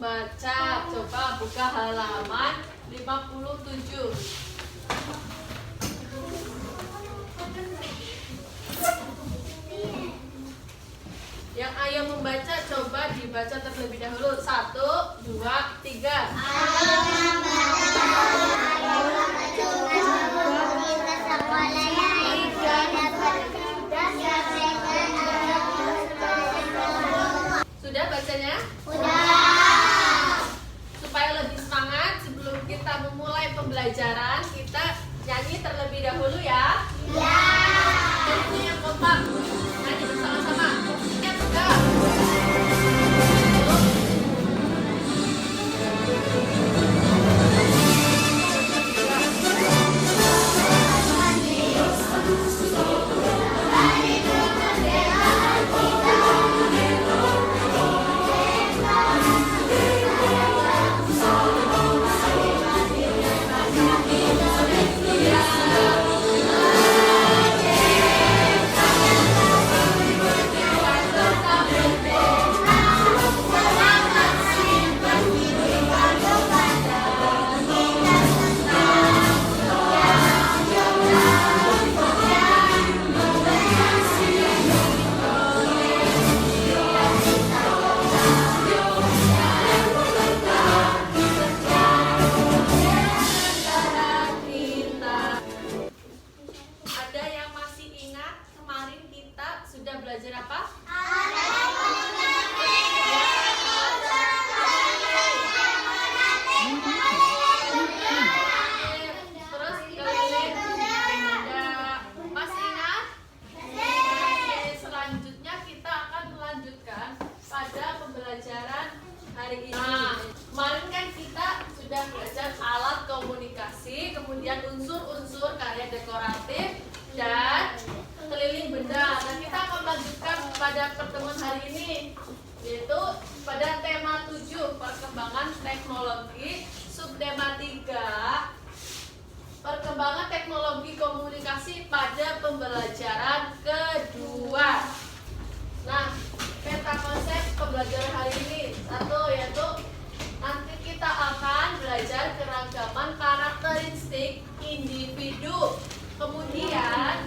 membaca. Coba buka halaman 57. Yang ayah membaca coba dibaca terlebih dahulu. 1, 2, 3. Sudah bacanya? Udah. Supaya lebih semangat sebelum kita memulai pembelajaran, kita nyanyi terlebih dahulu ya. Ya. Nyanyi yang kompak. Nyanyi bersama-sama. Siap, sudah. Ada yang masih ingat kemarin kita sudah belajar apa? Terus keliling benda. Masih ingat? Oke, selanjutnya kita akan melanjutkan pada pembelajaran hari ini. Nah, kemarin kan kita sudah belajar alat komunikasi, kemudian unsur-unsur karya dekoratif dan keliling benda. Nah, kita akan melanjutkan pada pertemuan hari ini, yaitu pada tema 7 perkembangan teknologi, subtema 3 perkembangan teknologi komunikasi pada pembelajaran kedua. Nah, peta konsep pembelajaran hari ini satu, yaitu nanti kita akan belajar keragaman karakteristik individu. Kemudian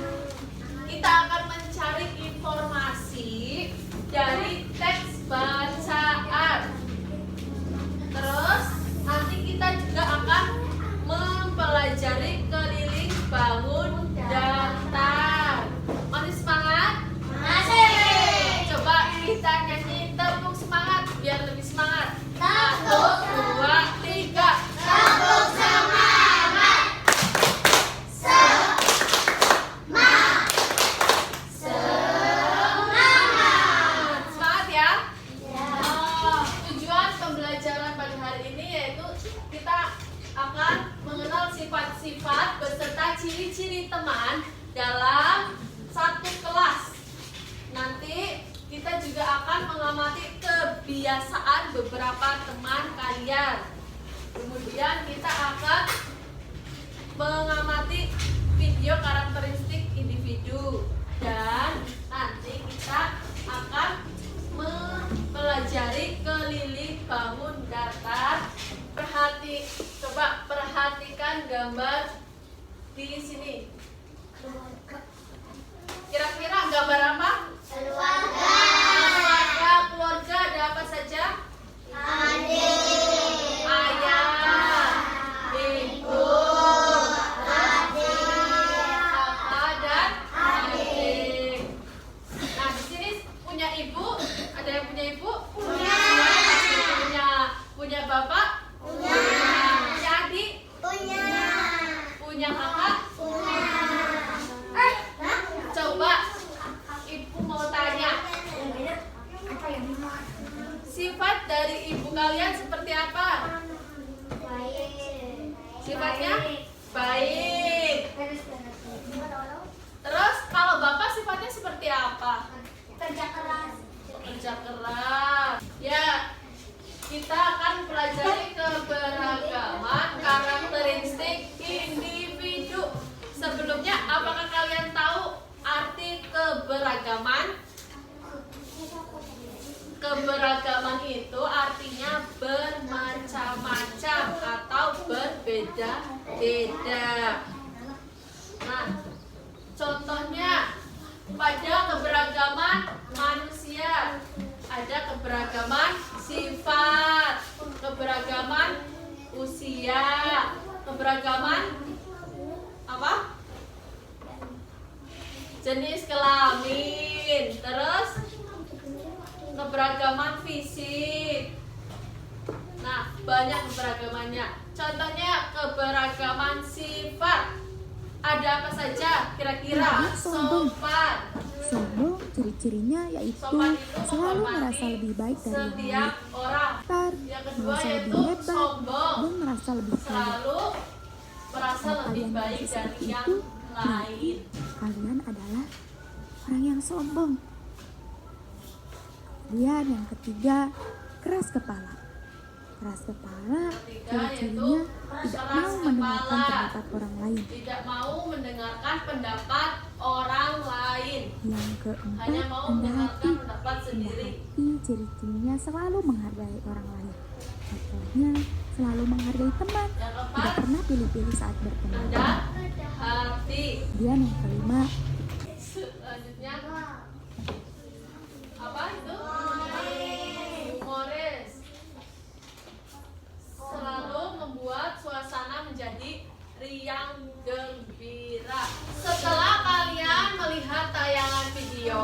kita akan mencari informasi dari teks bacaan. Terus nanti kita juga akan mempelajari keliling bangun datar. Masih semangat? Masih. Coba kita nyanyi tepuk semangat biar lebih semangat. Tepuk. 1, 2, 3. Tepuk semangat. Semangat. Semangat ya. Ya. Tujuan pembelajaran pada hari ini yaitu kita akan mengenal sifat-sifat beserta ciri-ciri teman dalam satu kelas. Nanti kita juga akan mengamati kebiasaan beberapa teman kalian. Kemudian kita akan mengamati video karakteristik individu dan nanti kita akan mempelajari keliling bangun datar. Coba perhatikan gambar di sini. Kira-kira gambar apa? Keluarga ada apa saja? Adik. Ayah, ibu, kakak dan adik. Nah, di sini punya ibu, ada yang punya ibu? Punya. Punya bapak? Punya. Punya adik? Punya. Punya kakak? Coba ibu mau tanya, sifat dari ibu kalian seperti apa? Sifatnya baik. Terus kalau bapak sifatnya seperti apa? Kerja keras. Kerja keras. Ya, kita akan pelajari keberagaman karakteristik individu. Sebelumnya, apakah kalian tahu arti keberagaman? Keberagaman itu artinya ada. Nah, contohnya pada keberagaman manusia ada keberagaman sifat, keberagaman usia, keberagaman apa? Jenis kelamin, terus keberagaman fisik. Nah, banyak keberagamannya. Contohnya keberagaman sifat. Ada apa saja kira-kira? Sopan. Sombong ciri-cirinya yaitu Sopan itu selalu menghormati merasa lebih baik dari yang setiap lain, orang. pintar, Yang kedua merasa yaitu lebih hebat, sombong. dan merasa lebih kaya. Selalu merasa Kalau lebih kalian baik merasa dari seperti yang itu, lain. kalian adalah orang yang sombong. Kemudian yang ketiga, keras kepala. Keras kepala Ketiga ciri-cirinya yaitu tidak keras mau mendengarkan kepala. pendapat orang lain. Tidak mau mendengarkan pendapat orang lain. Yang keempat, Hanya mau rendah mendengarkan hati. pendapat Rendah sendiri. hati ciri-cirinya selalu menghargai orang lain. Contohnya selalu menghargai teman, Yang tidak keempat, pernah pilih-pilih saat berteman. rendah hati. Kemudian yang kelima, Selanjutnya apa itu? Humoris. Selalu membuat suasana menjadi riang gembira. Setelah kalian melihat tayangan video,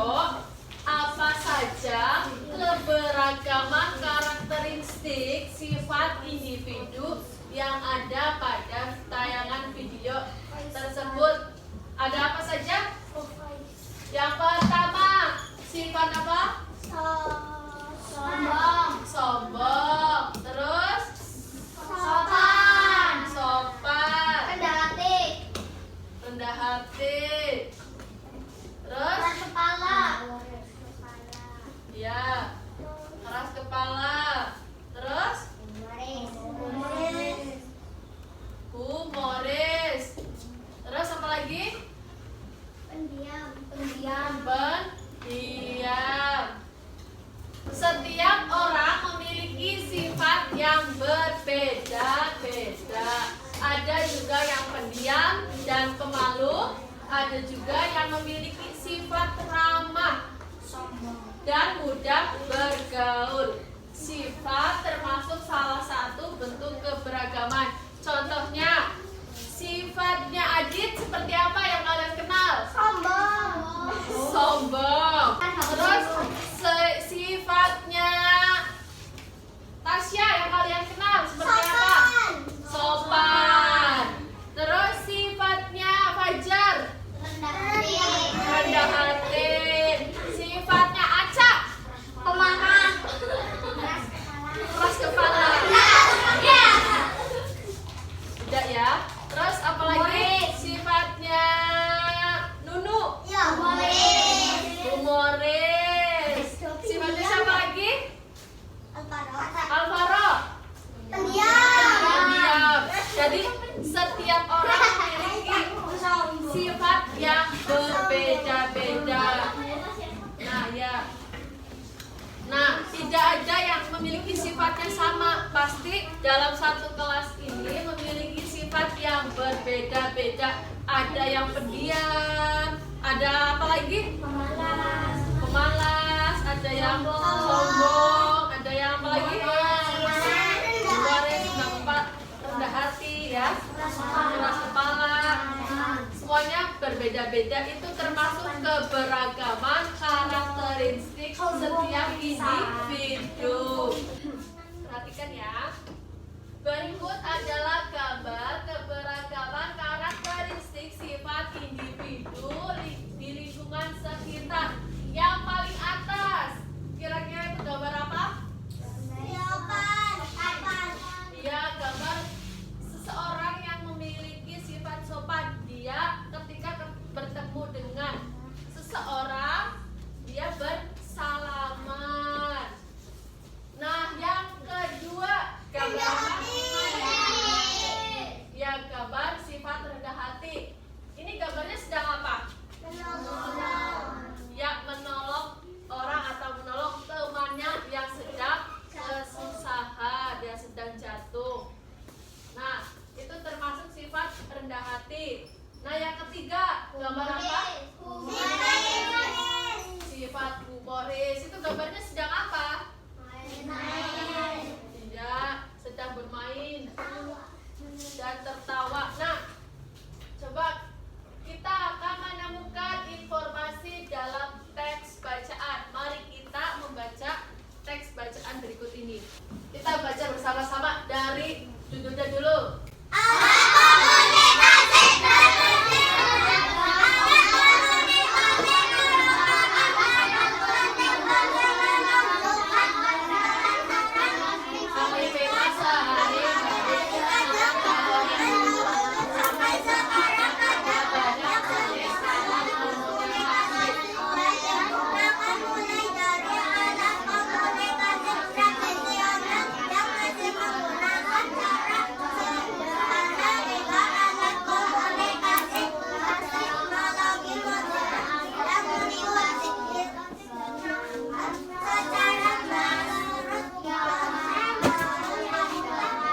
apa saja keberagaman karakteristik sifat individu yang ada pada tayangan video tersebut? Ada apa saja? Yang pertama, sifat apa? Sombong. Sombong. Terus Sopan. sopan, Rendah hati. rendah hati. Terus Keras kepala. ya, keras kepala. Terus humoris. Terus apa lagi? Pendiam. Pendiam. Setiap orang memiliki sifat yang berbeda-beda. Ada juga yang pendiam dan pemalu. Ada juga yang memiliki sifat ramah dan mudah bergaul. Sifat termasuk salah satu bentuk keberagaman. Contohnya, sifatnya Adit seperti apa yang kalian kenal? Sombong. Terus sifatnya Tasya yang kalian kenal seperti apa? Sopan. Terus sifatnya Fajar rendah hati. Sifatnya Aca keras kepala. Tidak ya. Terus apalagi sifatnya Nunu humoris. Sifatnya siapa lagi? Alvaro diam. Jadi setiap orang memiliki sifat yang berbeda-beda. Nah ya. Nah, tidak ada yang memiliki sifatnya sama. Pasti dalam satu kelas ini memiliki sifat yang berbeda-beda. Ada yang pendiam, ada apa lagi? Pemalas, ada yang sombong, ada yang apa lagi? Humoris, rendah hati ya, keras kepala. Semuanya berbeda-beda, itu termasuk keberagaman karakteristik setiap individu. Perhatikan ya. Berikut adalah gambar keberagaman karakteristik sifat individu di lingkungan sekitar. Yang paling atas, kira-kira itu gambar apa? Dia gambar seseorang yang memiliki sifat sopan. Dia ketika bertemu dengan seseorang, dia bersalaman. Nah, yang kedua gambar apa? Ya, gambar sifat hati. Nah, yang ketiga, gambar apa? Sifat humoris. Itu gambarnya sedang apa? Tidak, sedang bermain dan tertawa. Nah, coba kita akan menemukan informasi dalam teks bacaan. Mari kita membaca teks bacaan berikut ini. Kita baca bersama-sama dari judulnya dulu.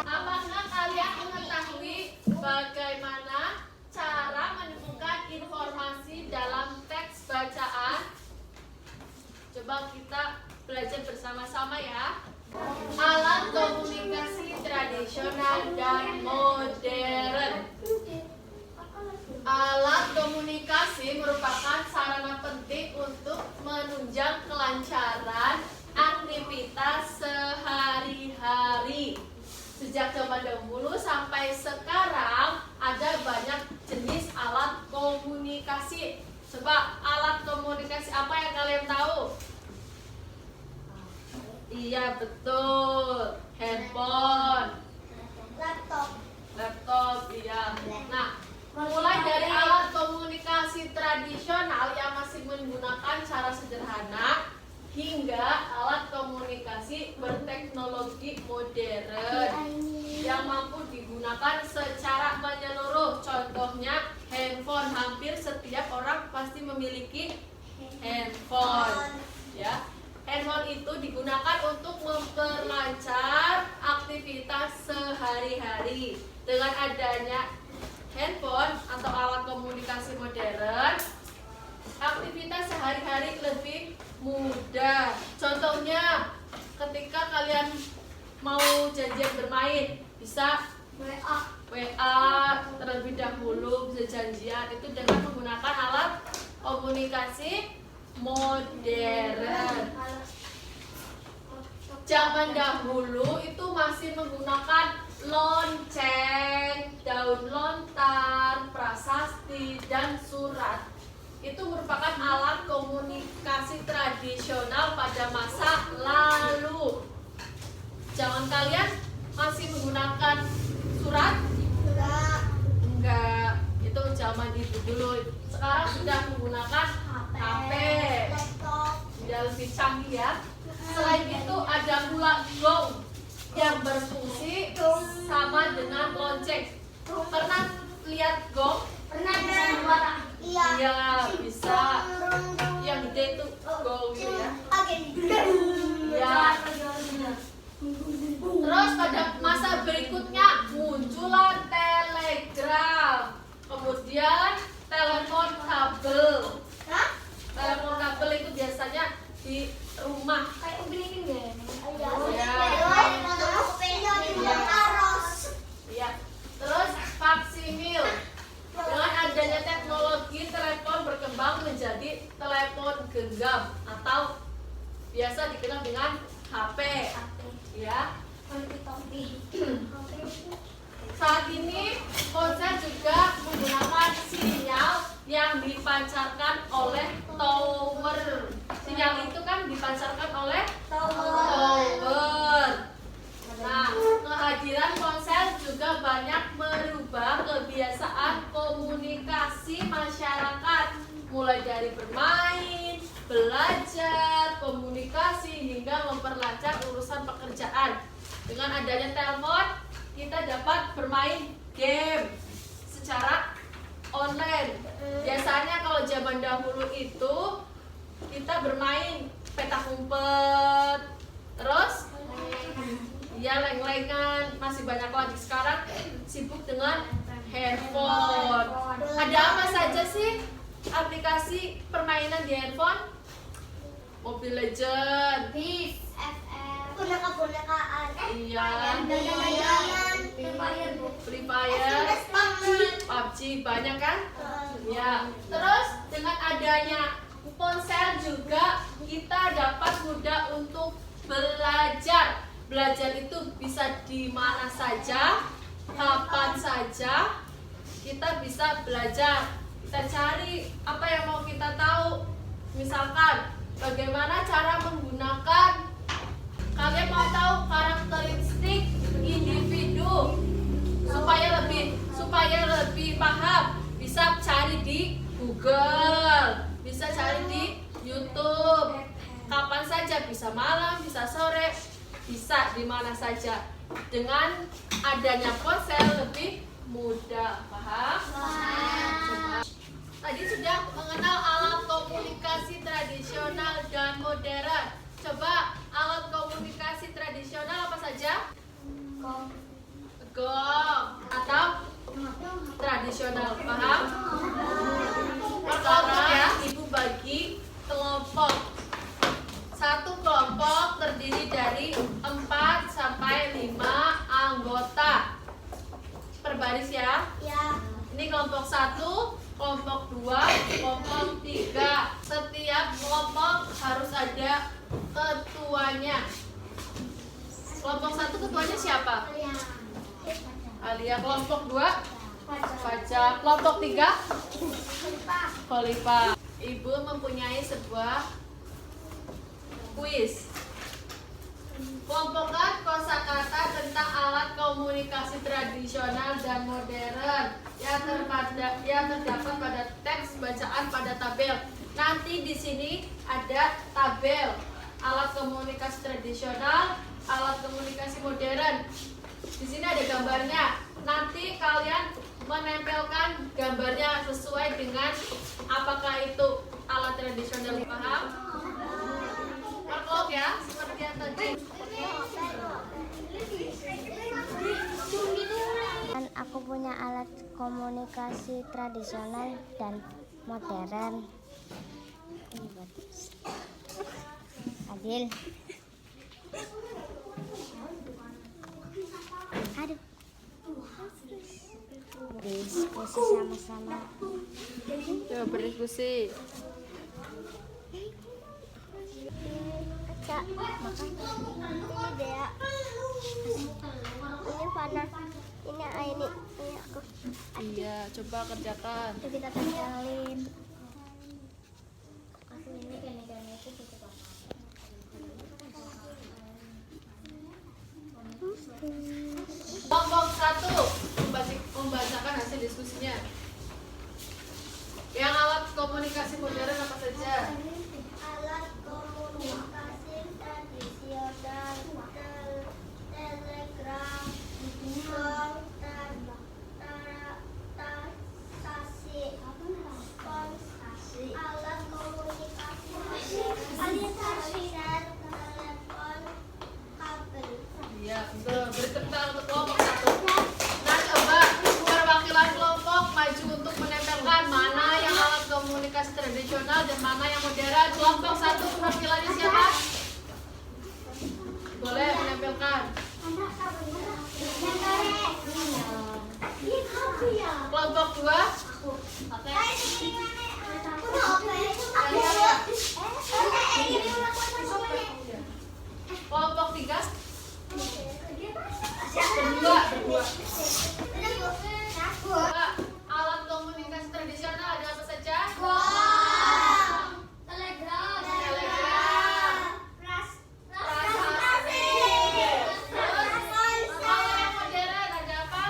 Apakah kalian mengetahui bagaimana cara menemukan informasi dalam teks bacaan? Coba kita belajar bersama-sama ya. Alat komunikasi tradisional dan modern. Alat komunikasi merupakan sarana penting untuk menunjang kelancaran aktivitas sehari-hari. Sejak zaman dahulu sampai sekarang ada banyak jenis alat komunikasi. Coba alat komunikasi apa yang kalian tahu? Iya, betul. Handphone, laptop, iya. Nah, mulai dari alat komunikasi tradisional yang masih menggunakan cara sederhana hingga alat komunikasi berteknologi modern yang mampu digunakan secara menyeluruh. Contohnya handphone. Hampir setiap orang pasti memiliki handphone, ya. Handphone itu digunakan untuk memperlancar aktivitas sehari-hari. Dengan adanya handphone atau alat komunikasi modern, aktivitas sehari-hari lebih mudah. Contohnya, ketika kalian mau janjian bermain, bisa WA terlebih dahulu, bisa janjian itu dengan menggunakan alat komunikasi modern. Zaman dahulu itu masih menggunakan lonceng, daun lontar, prasasti, dan surat. Itu merupakan alat komunikasi tradisional pada masa lalu. Zaman kalian masih menggunakan surat? Enggak, itu zaman itu dulu. Sekarang sudah menggunakan HP. Sudah lebih canggih ya. Selain itu ada pula gong yang berfungsi sama dengan lonceng. Pernah lihat gong? Pernah bisa suara? Iya, bisa. Yang gede itu gong gitu ya. Iya. Terus pada masa berikutnya muncullah telegram. Kemudian telepon kabel. Telepon kabel itu biasanya di rumah. Kayak ubin ya? Iya. Terus faksimil. Dengan adanya teknologi, telepon berkembang menjadi telepon genggam atau biasa dikenal dengan HP. Ya. Saat ini ponsel juga menggunakan sinyal yang dipancarkan oleh tower. Sinyal itu kan dipancarkan oleh tower. Nah, kehadiran ponsel juga banyak merubah kebiasaan komunikasi masyarakat, mulai dari bermain, belajar, komunikasi, hingga memperlancar urusan pekerjaan. Dengan adanya telepon, kita dapat bermain game secara online. Biasanya kalau zaman dahulu itu kita bermain petak umpet, terus ya leng-lengan, masih banyak lagi. Sekarang sibuk dengan handphone. Ada apa saja sih aplikasi permainan di handphone? Mobile Legends, boneka-bonekaan. iya, Free Fire, PUBG, banyak kan? Ya. Terus dengan adanya ponsel juga kita dapat mudah untuk belajar. Belajar itu bisa di mana saja, kapan saja kita bisa belajar. Kita cari apa yang mau kita tahu. Misalkan bagaimana cara menggunakan, kalian mau tahu karakteristik individu supaya lebih paham, bisa cari di Google, bisa cari di YouTube. Kapan saja, bisa malam, bisa sore, bisa di mana saja. Dengan adanya ponsel lebih mudah, paham? Coba. Tadi sudah mengenal alat komunikasi tradisional dan modern. Coba alat komunikasi tradisional apa saja? Gong atau tradisional, paham? Kelompok ya, ibu bagi kelompok. Satu kelompok terdiri dari 4 sampai 5 anggota. Perbaris ya. Ini kelompok 1, kelompok 2, kelompok 3. Setiap kelompok harus ada ketuanya. Kelompok 1 ketuanya siapa? Alia. Kelompok 2 Fajar. Kelompok 3 Khalifah. Ibu mempunyai sebuah kuis. Kelompokkan kosakata tentang alat komunikasi tradisional dan modern yang terdapat pada teks bacaan pada tabel. Nanti di sini ada tabel alat komunikasi tradisional, alat komunikasi modern. Di sini ada gambarnya. Nanti kalian menempelkan gambarnya sesuai dengan apakah itu alat tradisional, paham? Perkelompok ya, seperti yang tadi. Dan aku punya alat komunikasi tradisional dan modern. Adil. Aduh. Diskusi sama-sama. Coba berdiskusi. Kak, makan. Ini dia. Ini panas. Ini aku. Iya, coba kerjakan. Itu kita tinggalin. Kasih ini kan itu cukup apa? Kelompok 1 membacakan hasil diskusinya. Yang alat komunikasi modern apa saja? Alat komunikasi tradisional, telegram, gong, stasi, alat komunikasi telepon, kabel. Iya, betul. Berkembang untuk kelompok 1. Nah, coba perwakilan kelompok maju untuk menempelkan mana yang alat komunikasi tradisional dan mana yang modern. Kelompok 1 perwakilannya siapa? Boleh menempelkan. Kelompok 2. Kelompok 3. Berdua. Coba alat komunikasi tradisional ada apa saja? Telegram, prasasti. Terus kalau yang modern ada apa?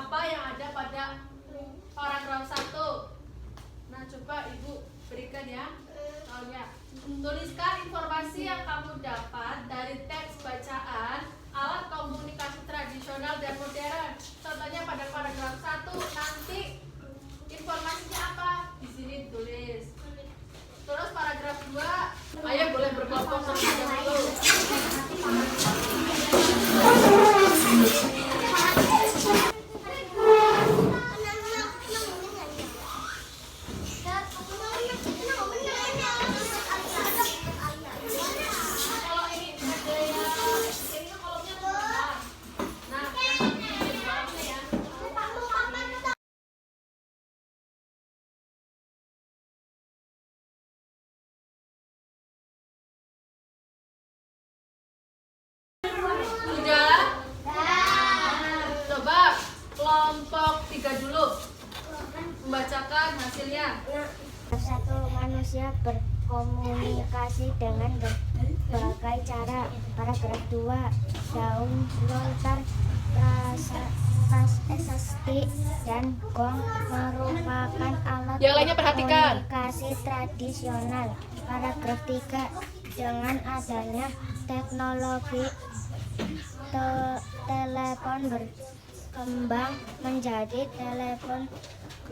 apa yang ada pada paragraf 1. Nah, coba Ibu berikan ya. Soalnya, tuliskan informasi yang kamu dapat dari teks bacaan alat komunikasi tradisional dan modern. Contohnya pada paragraf 1 nanti informasinya apa? Di sini tulis. Terus paragraf 2, ayo boleh berkelompok terlebih dahulu. Kalau ini ada yang ini kolomnya teman. Nah, yang di bawahnya ya. Sudah? Coba kelompok 3 dulu membacakan hasilnya. Satu manusia berkomunikasi dengan berbagai cara. Paragraf 2, daun lontar, prasasti dan gong merupakan alat Yang lainnya perhatikan. komunikasi tradisional. Paragraf 3, dengan adanya teknologi telepon berkembang menjadi telepon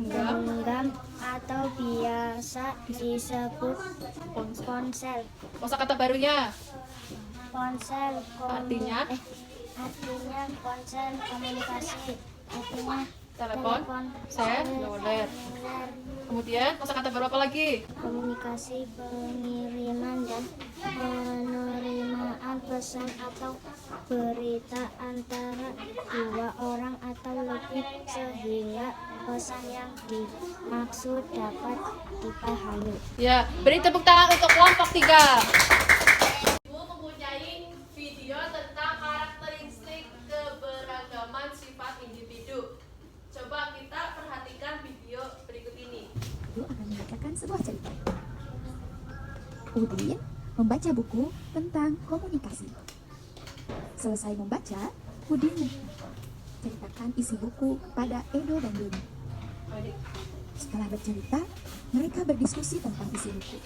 genggam atau biasa disebut ponsel. Kosakata barunya. Ponsel Artinya? artinya ponsel komunikasi, artinya Telepon seluler. Kemudian kosakata baru apa lagi? komunikasi, pengiriman dan penerimaan pesan atau berita antara dua orang atau lebih sehingga pesan yang dimaksud dapat dipahami. Ya, beri tepuk tangan untuk kelompok 3. Ibu mempunyai video tentang karakteristik keberagaman sifat individu. Coba kita perhatikan video berikut ini. Ibu akan membacakan sebuah cerita. Udin membaca buku tentang komunikasi. Selesai membaca, Udin menceritakan isi buku pada Edo dan Doni. Setelah bercerita, mereka berdiskusi tentang isi buku.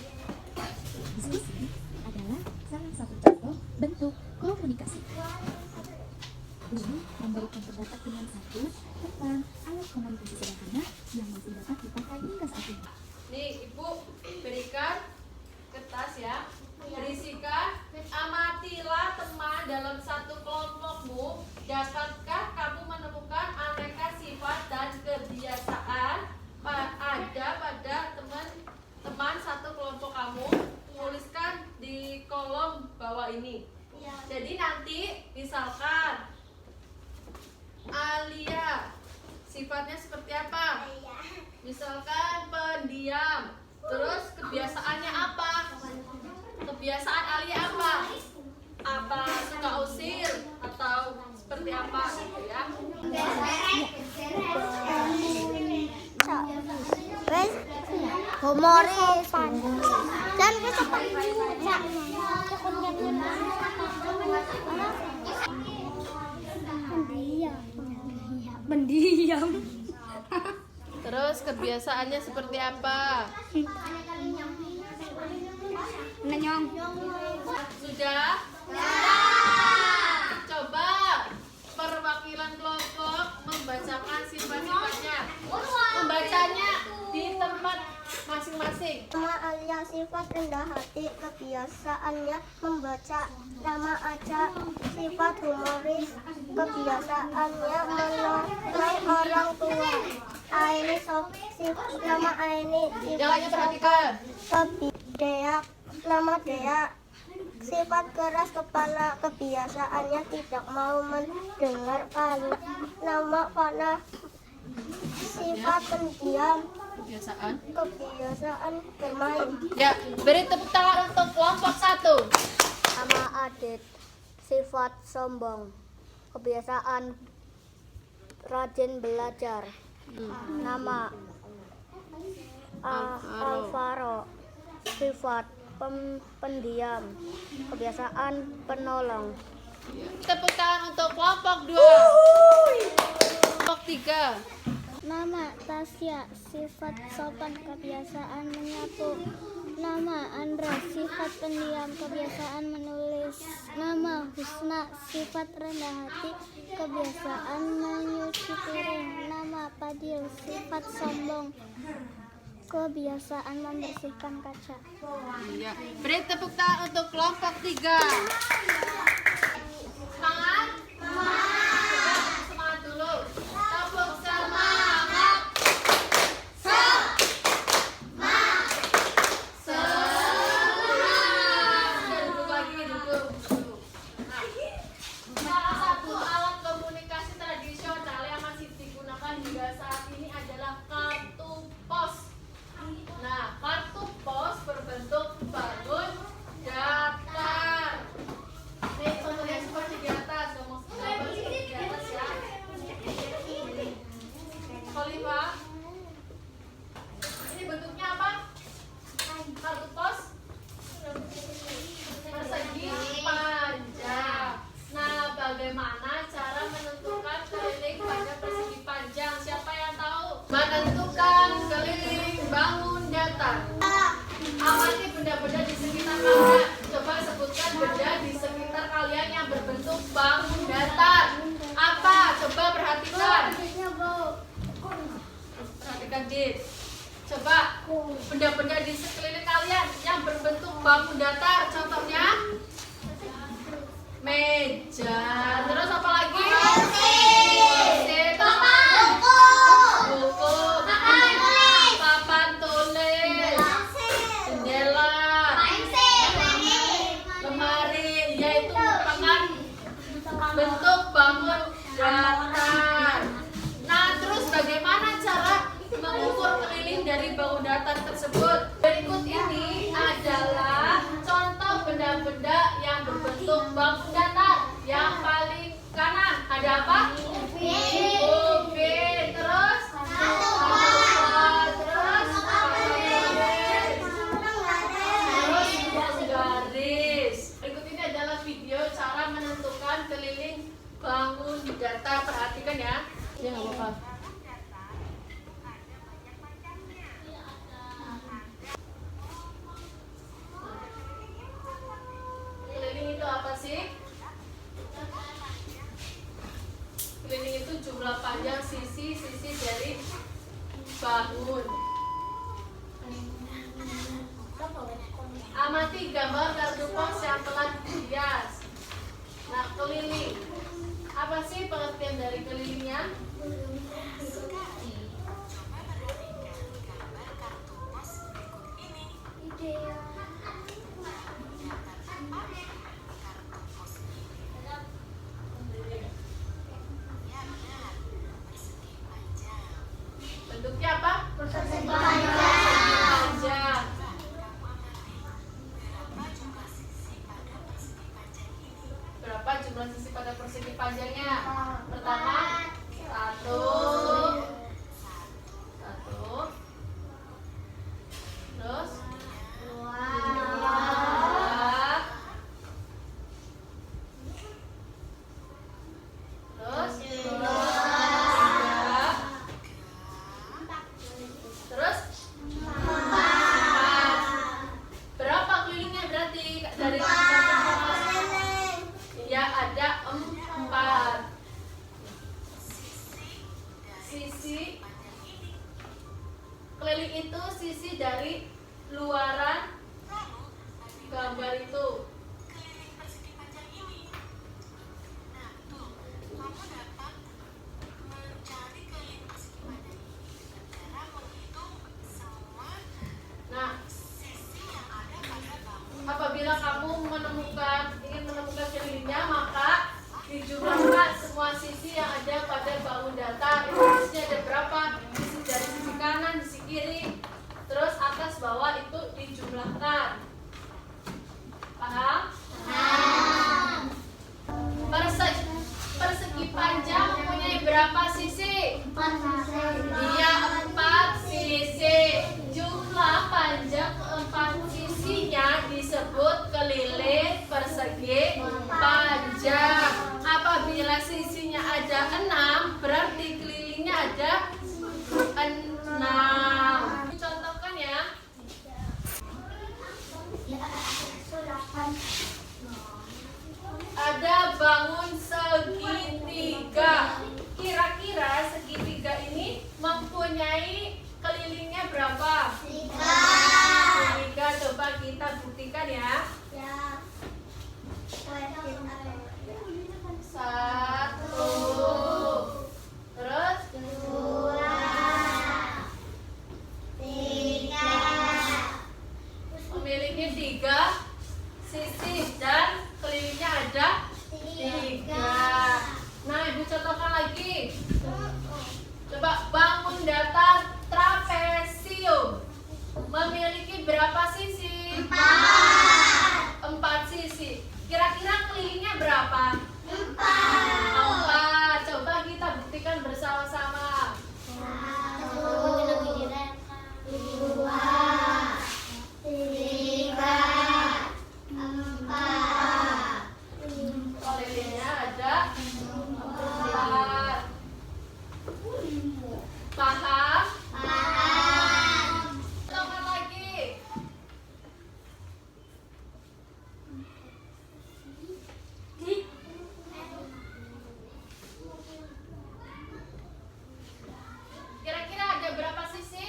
Diskusi adalah salah satu contoh bentuk komunikasi. Doni memberikan pendapat dengan satu tentang alat komunikasi sederhana yang masih dapat dipakai hingga saat ini. Nih, Ibu berikan kertas ya. Berisikan, amatilah teman dalam satu kelompokmu. Dapatkah kamu menemukan aneka sifat dan kebiasaan ada pada teman-teman satu kelompok kamu? Tuliskan di kolom bawah ini. Jadi nanti misalkan Alia sifatnya seperti apa? Misalkan pendiam. Terus kebiasaannya apa? Kebiasaan Alia apa? Apa suka usir atau seperti apa gitu ya? Humoris dan pendiam. Terus kebiasaannya seperti apa? Nenyong. Sudah? Coba perwakilan kelompok membacakan sifat-sifatnya. Membacanya di tempat masing-masing. Nama Alia sifat rendah hati, kebiasaannya membaca. Nama Aca sifat humoris, kebiasaannya menolong orang tua. Aini nama Aini Yang lainnya perhatikan. Dea, nama Dea sifat keras kepala, kebiasaannya tidak mau mendengar. Nama Fana sifat pendiam, kebiasaan bermain. Ya, beri tepuk tangan untuk kelompok 1. Nama Adit sifat sombong, kebiasaan rajin belajar. Nama Alvaro sifat pendiam, kebiasaan penolong. Tepuk tangan untuk kelompok 2. Kelompok 3. Nama Tasya, sifat sopan, kebiasaan menyapu. Nama Andra, sifat pendiam, kebiasaan menulis. Nama Husna, sifat rendah hati, kebiasaan menyuci piring. Nama Fadil, sifat sombong, kebiasaan membersihkan kaca. Ya. Beri tepuk tangan untuk kelompok 3. Semangat? Semangat dulu. Tepuk semangat. Duduk lagi, duduk. Nah, salah satu alat komunikasi tradisional yang masih digunakan hingga saat ini adalah kartu pos. Nah, kartu pos berbentuk bangun datar. Nih, contohnya seperti di atas. Ngomong seperti di atas ya. Khalifah, ini bentuknya apa? Kartu pos persegi panjang. Nah, bagaimana cara menentukan keliling pada persegi panjang? Siapa yang tahu? Menentukan keliling bangun datar. Amati benda-benda di sekitar kalian. Coba sebutkan benda di sekitar kalian yang berbentuk bangun datar. Apa? Coba perhatikan. Perhatikan, Dit. Coba benda-benda di sekeliling kalian yang berbentuk bangun datar. Contohnya meja. Terus apa lagi? Kursi. Terus buku. Papan tulis. Jendela. Lemari. Yaitu merupakan bentuk bangun datar. Nah, terus bagaimana cara mengukur keliling dari bangun datar tersebut? Berikut ini adalah contoh benda-benda yang berbentuk bangun datar. Yang paling kanan ada apa? Ubin. Terus garis. Berikut ini adalah video cara menentukan keliling bangun datar. Perhatikan ya. Ya, nggak apa-apa. Keliling itu apa sih? Keliling itu jumlah panjang sisi-sisi dari bangun. Amati gambar kartu pos yang telah dihias. Nah, keliling. Apa sih pengertian dari kelilingnya? Bentuknya apa? Persegi panjang. Berapa jumlah sisi pada persegi panjangnya? Pertama, satu. Terus dua. Terus tiga. Terus empat. Berapa kelilingnya berarti dari ya ada 4 sisi. Keliling itu sisi dari luaran gambar itu. Nah, apabila kamu ingin menemukan kelilingnya, maka dijumlahkan semua sisi yang ada pada bangun datar. Itu sisinya ada berapa? Sisi dari sisi kanan, sisi kiri, terus atas bawah itu dijumlahkan. Paham? Persegi panjang mempunyai berapa sisi? 4 Iya, 4 sisi. Jumlah panjang keempat sisinya disebut keliling persegi panjang. Apabila sisinya ada 6, berarti keliling ada 6. Contohkan ya. Ada bangun segitiga. Kira-kira segitiga ini mempunyai kelilingnya berapa? 3. Coba kita buktikan ya. 1. Terus 3. memiliki 3 sisi dan kelilingnya ada 3. Nah, Ibu contohkan lagi. Coba bangun datar trapesium memiliki berapa sisi? 4 sisi. Kira-kira kelilingnya berapa? 4. Coba kita buktikan bersama-sama. 4. Kelilingnya ada 4. Paham? Contohkan lagi. Kira-kira ada berapa sisi?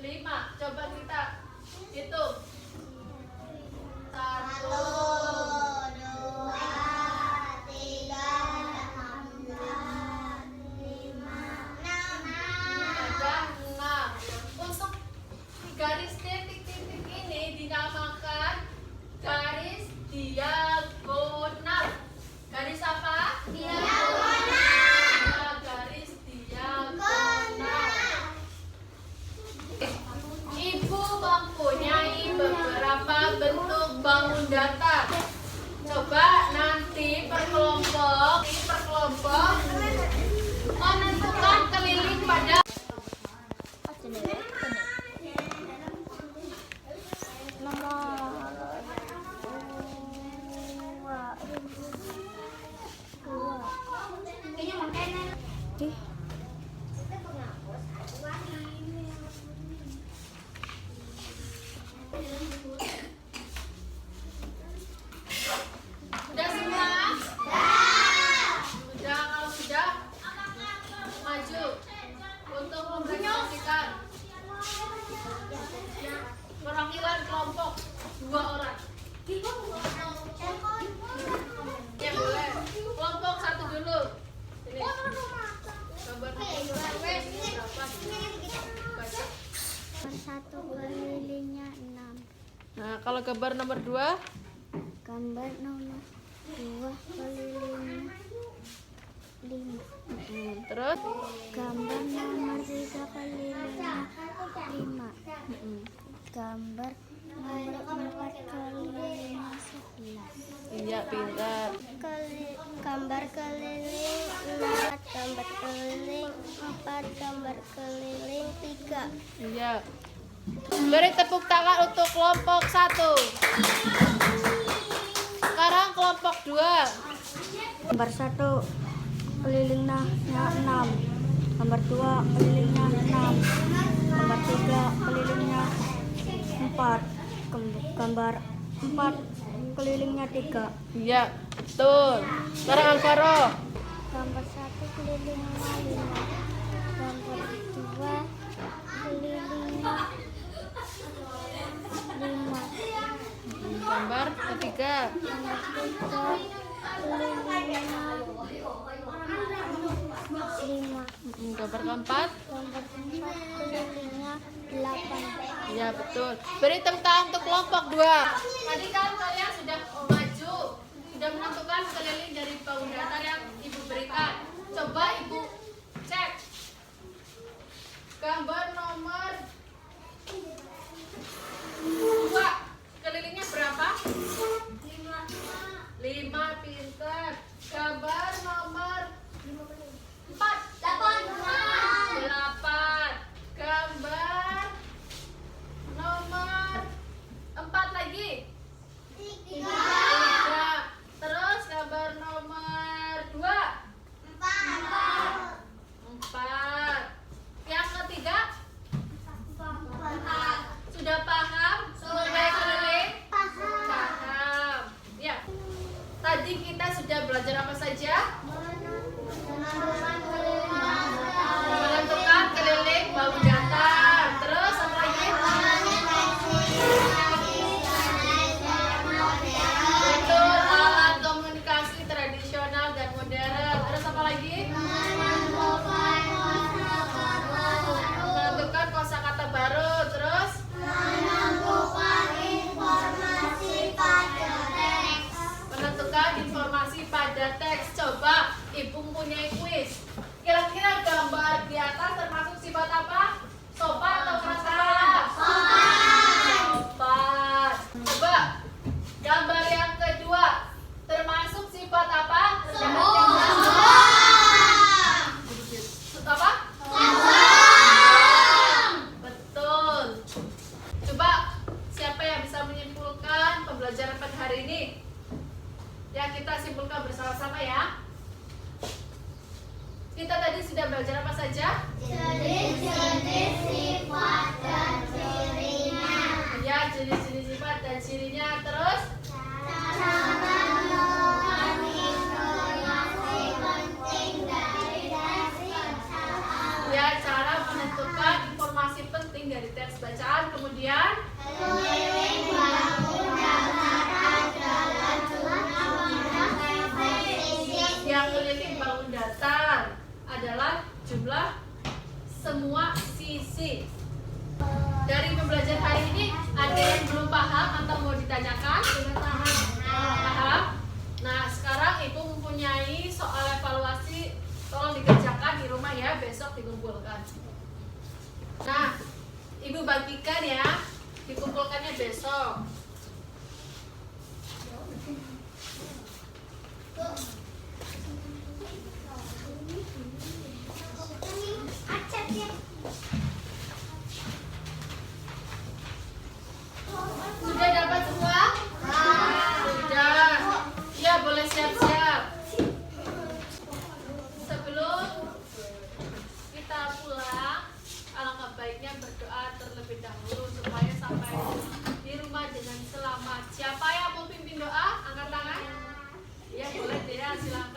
5. Coba kita hitung. 1. Ada 6. Untuk garis titik-titik ini dinamakan garis diagonal. Garis apa? Ya, garis diagonal. Ibu mempunyai beberapa bentuk bangun datar. Coba nanti per kelompok menentukan keliling pada Sudah semua? Sudah, kalau sudah maju untuk mempresentasikan perwakilan kelompok 2 orang. Ya boleh. Kelompok 1 dulu. Ini. Gambar berapa? Baca. 1 kelilingnya 6. Nah, kalau gambar nomor 2? Gambar nomor 2 kelilingnya 5. Terus? Gambar nomor 3 kelilingnya 5. Gambar nomor 4 kelilingnya 11. Iya, pintar. Gambar keliling 4, gambar keliling 4, gambar keliling 3. Iya. Beri tepuk tangan untuk kelompok 1. Sekarang kelompok 2. Gambar 1 kelilingnya 6. Gambar 2 kelilingnya 6. Gambar 3 kelilingnya 4. Gambar 4 kelilingnya 3. Iya, betul. Sekarang Alvaro. Gambar 1 kelilingnya 5. Gambar 2 kelilingnya 5. Gambar ketiga. Gambar 3 kelilingnya 5. Gambar keempat. Gambar 4 kelilingnya 8. Iya, betul. Beri tepuk tangan untuk kelompok 2. Tadi kan kalian sudah maju, sudah menentukan keliling dari bangun datar yang Ibu berikan. Coba Ibu cek. Gambar nomor 2. Kelilingnya berapa? 5, pintar. Gambar nomor 4. 8. Gambar nomor 4 lagi. 3. Terus gambar nomor 2. 4. ini. Ya, kita simpulkan bersama-sama ya. Kita tadi sudah belajar apa saja? Jenis-jenis sifat dan cirinya. Ya, jenis-jenis sifat dan cirinya. Terus? Cara menemukan informasi penting dari teks bacaan. Ya, cara menentukan informasi penting dari teks bacaan. Kemudian? Keliling bangun daftar adalah jumlah sisi. Yang keliling bangun datar adalah jumlah semua sisi. Dari pembelajaran hari ini, ada yang belum paham atau mau ditanyakan? Paham? Nah, sekarang Ibu mempunyai soal evaluasi. Tolong dikerjakan di rumah ya, besok dikumpulkan. Nah, Ibu bagikan ya, dikumpulkannya besok. Sudah dapat semua? Sudah. Ya, boleh siap-siap. Sebelum kita pulang, alangkah baiknya berdoa terlebih dahulu supaya sampai di rumah dengan selamat. Siapa yang mau pimpin doa? Angkat tangan. Ya, boleh deh, silakan.